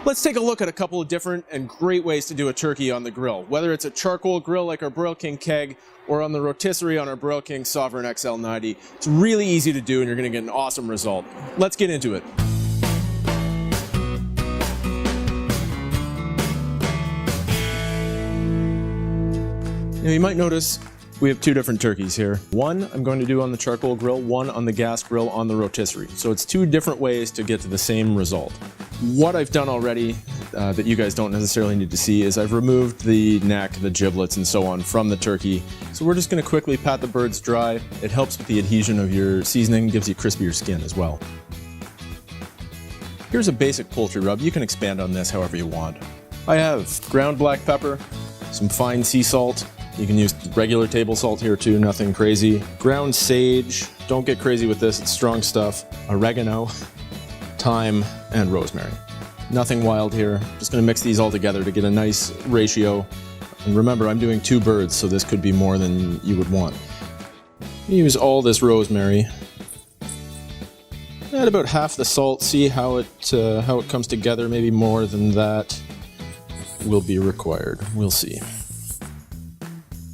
Let's take a look at a couple of different and great ways to do a turkey on the grill. Whether it's a charcoal grill like our Broil King keg or on the rotisserie on our Broil King Sovereign XL90, it's really easy to do and you're going to get an awesome result. Let's get into it. Now you might notice we have two different turkeys here. One I'm going to do on the charcoal grill, one on the gas grill on the rotisserie. So it's two different ways to get to the same result. What I've done already that you guys don't necessarily need to see is I've removed the neck, the giblets, and so on from the turkey. So we're just going to quickly pat the birds dry. It helps with the adhesion of your seasoning, gives you crispier skin as well. Here's a basic poultry rub. You can expand on this however you want. I have ground black pepper, some fine sea salt. You can use regular table salt here too, nothing crazy. Ground sage, don't get crazy with this, it's strong stuff. Oregano, thyme, and rosemary. Nothing wild here. Just gonna mix these all together to get a nice ratio. And remember, I'm doing two birds, so this could be more than you would want. Use all this rosemary. Add about half the salt, see how it comes together. Maybe more than that will be required. We'll see.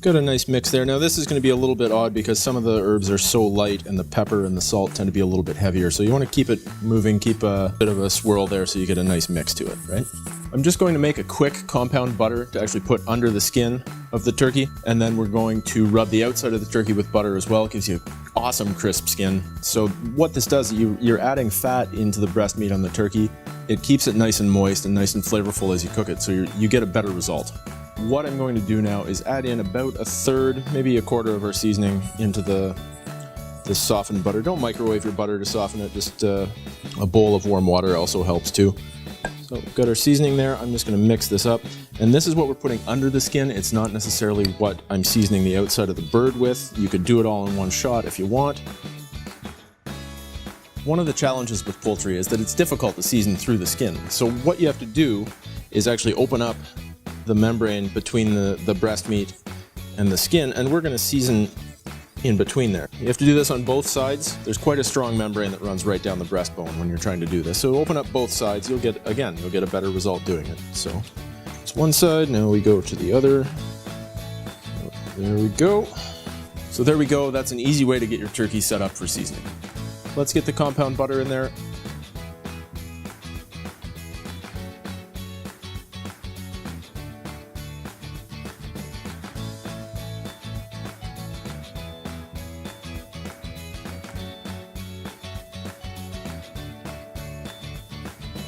Got a nice mix there. Now this is going to be a little bit odd because some of the herbs are so light and the pepper and the salt tend to be a little bit heavier. So you want to keep it moving, keep a bit of a swirl there so you get a nice mix to it, right? I'm just going to make a quick compound butter to actually put under the skin of the turkey. And then we're going to rub the outside of the turkey with butter as well. It gives you awesome crisp skin. So what this does, you're adding fat into the breast meat on the turkey. It keeps it nice and moist and nice and flavorful as you cook it. So you get a better result. What I'm going to do now is add in about a third, maybe a quarter of our seasoning into the softened butter. Don't microwave your butter to soften it, just a bowl of warm water also helps too. So we've got our seasoning there. I'm just going to mix this up. And this is what we're putting under the skin. It's not necessarily what I'm seasoning the outside of the bird with. You could do it all in one shot if you want. One of the challenges with poultry is that it's difficult to season through the skin. So what you have to do is actually open up the membrane between the breast meat and the skin, and we're going to season in between there. You have to do this on both sides. There's quite a strong membrane that runs right down the breastbone when you're trying to do this. So open up both sides, you'll get a better result doing it. So it's one side, now we go to the other. There we go. So there we go, that's an easy way to get your turkey set up for seasoning. Let's get the compound butter in there.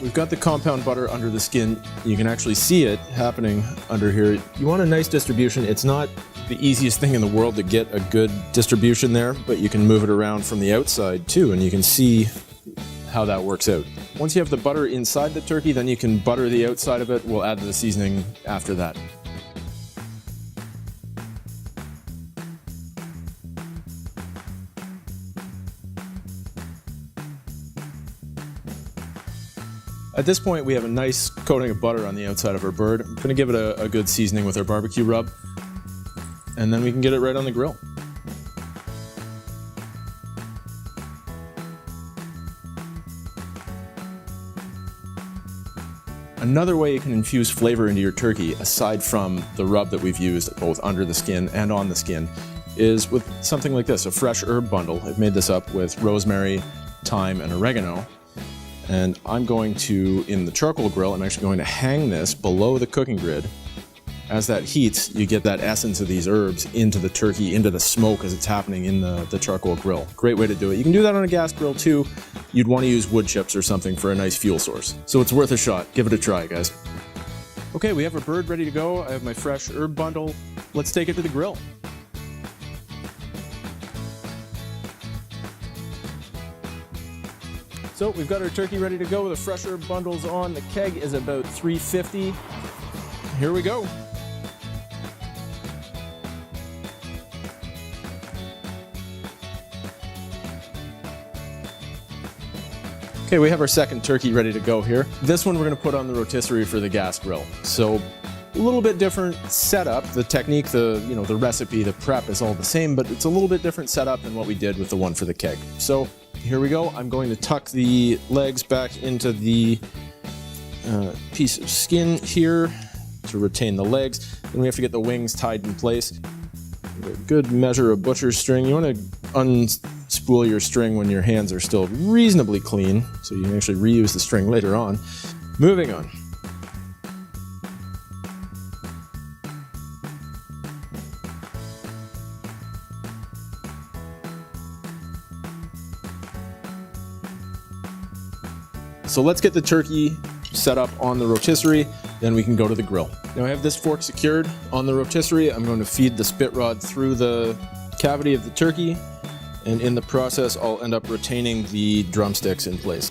We've got the compound butter under the skin. You can actually see it happening under here. You want a nice distribution. It's not the easiest thing in the world to get a good distribution there, but you can move it around from the outside too, and you can see how that works out. Once you have the butter inside the turkey, then you can butter the outside of it. We'll add the seasoning after that. At this point, we have a nice coating of butter on the outside of our bird. I'm going to give it a good seasoning with our barbecue rub, and then we can get it right on the grill. Another way you can infuse flavor into your turkey, aside from the rub that we've used both under the skin and on the skin, is with something like this, a fresh herb bundle. I've made this up with rosemary, thyme, and oregano. And I'm going to, in the charcoal grill, I'm actually going to hang this below the cooking grid. As that heats, you get that essence of these herbs into the turkey, into the smoke as it's happening in the charcoal grill. Great way to do it. You can do that on a gas grill too. You'd want to use wood chips or something for a nice fuel source. So it's worth a shot. Give it a try, guys. Okay, we have our bird ready to go. I have my fresh herb bundle. Let's take it to the grill. So we've got our turkey ready to go. The fresh herb bundles on. The keg is about 350. Here we go. Okay, we have our second turkey ready to go here. This one we're going to put on the rotisserie for the gas grill. So a little bit different setup. The technique, the recipe, the prep is all the same, but it's a little bit different setup than what we did with the one for the keg. So here we go. I'm going to tuck the legs back into the piece of skin here to retain the legs. Then we have to get the wings tied in place. A good measure of butcher's string. You want to unspool your string when your hands are still reasonably clean, so you can actually reuse the string later on. Moving on. So let's get the turkey set up on the rotisserie, then we can go to the grill. Now I have this fork secured on the rotisserie. I'm going to feed the spit rod through the cavity of the turkey, and in the process I'll end up retaining the drumsticks in place.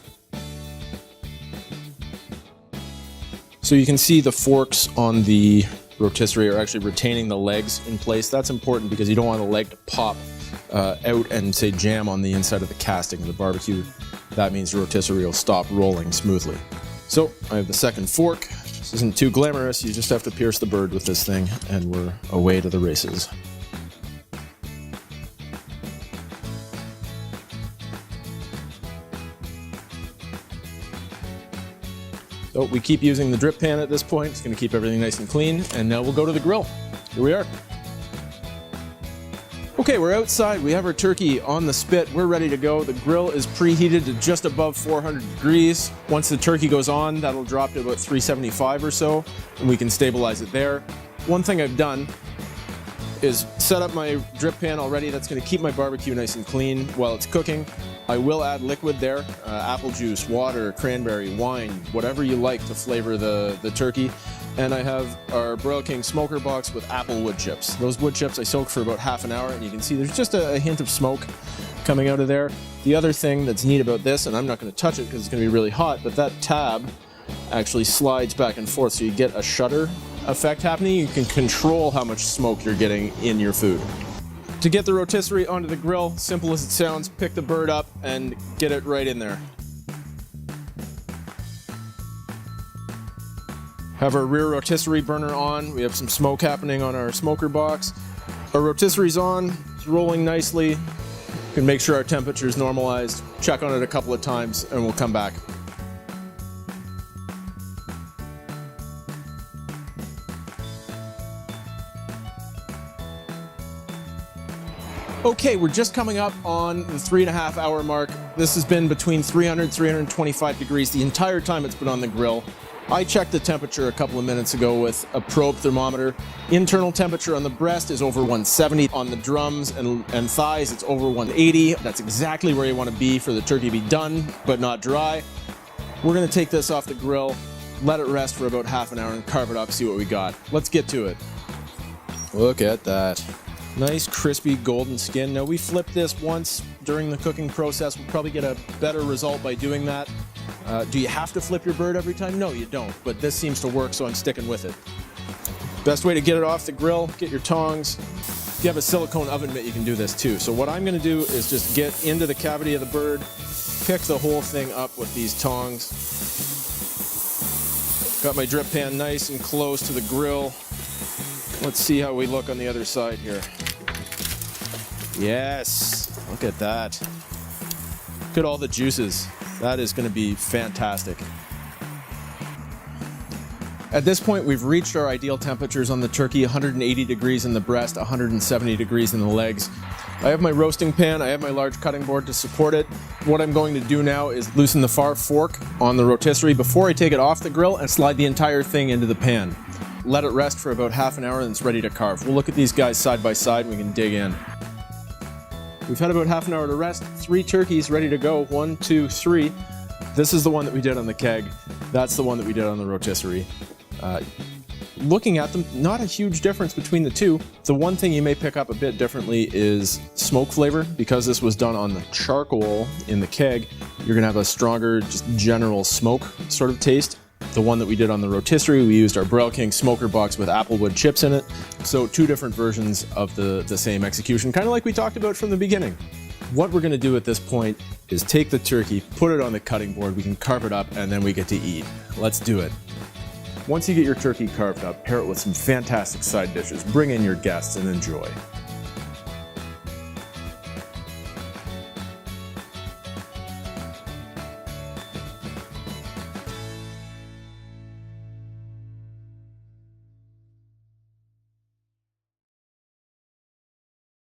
So you can see the forks on the rotisserie are actually retaining the legs in place. That's important because you don't want the leg to pop out and say jam on the inside of the casting of the barbecue. That means the rotisserie will stop rolling smoothly. So I have the second fork. This isn't too glamorous, you just have to pierce the bird with this thing and we're away to the races. So we keep using the drip pan at this point. It's going to keep everything nice and clean, and now we'll go to the grill. Here we are. Okay, we're outside. We have our turkey on the spit. We're ready to go. The grill is preheated to just above 400 degrees. Once the turkey goes on, that'll drop to about 375 or so, and we can stabilize it there. One thing I've done is set up my drip pan already. That's going to keep my barbecue nice and clean while it's cooking. I will add liquid there, apple juice, water, cranberry, wine, whatever you like to flavor the turkey. And I have our Broil King smoker box with apple wood chips. Those wood chips I soak for about half an hour, and you can see there's just a hint of smoke coming out of there. The other thing that's neat about this, and I'm not going to touch it because it's going to be really hot, but that tab actually slides back and forth, so you get a shutter effect happening. You can control how much smoke you're getting in your food. To get the rotisserie onto the grill, simple as it sounds, pick the bird up and get it right in there. Have our rear rotisserie burner on. We have some smoke happening on our smoker box. Our rotisserie's on, it's rolling nicely. We can make sure our temperature is normalized, check on it a couple of times, and we'll come back. Okay, we're just coming up on the 3.5 hour mark. This has been between 300 and 325 degrees the entire time it's been on the grill. I checked the temperature a couple of minutes ago with a probe thermometer. Internal temperature on the breast is over 170. On the drums and thighs, it's over 180. That's exactly where you want to be for the turkey to be done, but not dry. We're going to take this off the grill, let it rest for about half an hour, and carve it up, see what we got. Let's get to it. Look at that. Nice crispy golden skin. Now we flipped this once during the cooking process. We'll probably get a better result by doing that. Do you have to flip your bird every time? No, you don't, but this seems to work, so I'm sticking with it. Best way to get it off the grill, get your tongs. If you have a silicone oven mitt, you can do this too. So what I'm gonna do is just get into the cavity of the bird, pick the whole thing up with these tongs. Got my drip pan nice and close to the grill. Let's see how we look on the other side here. Yes, look at that. Look at all the juices. That is going to be fantastic. At this point, we've reached our ideal temperatures on the turkey, 180 degrees in the breast, 170 degrees in the legs. I have my roasting pan, I have my large cutting board to support it. What I'm going to do now is loosen the far fork on the rotisserie before I take it off the grill and slide the entire thing into the pan. Let it rest for about half an hour and it's ready to carve. We'll look at these guys side by side and we can dig in. We've had about half an hour to rest. 3 turkeys ready to go. 1, 2, 3. This is the one that we did on the keg. That's the one that we did on the rotisserie. Looking at them, not a huge difference between the two. The one thing you may pick up a bit differently is smoke flavor. Because this was done on the charcoal in the keg, you're gonna have a stronger, just general smoke sort of taste. The one that we did on the rotisserie, we used our Broil King smoker box with applewood chips in it. So 2 different versions of the same execution, kind of like we talked about from the beginning. What we're gonna do at this point is take the turkey, put it on the cutting board, we can carve it up, and then we get to eat. Let's do it. Once you get your turkey carved up, pair it with some fantastic side dishes, bring in your guests, and enjoy.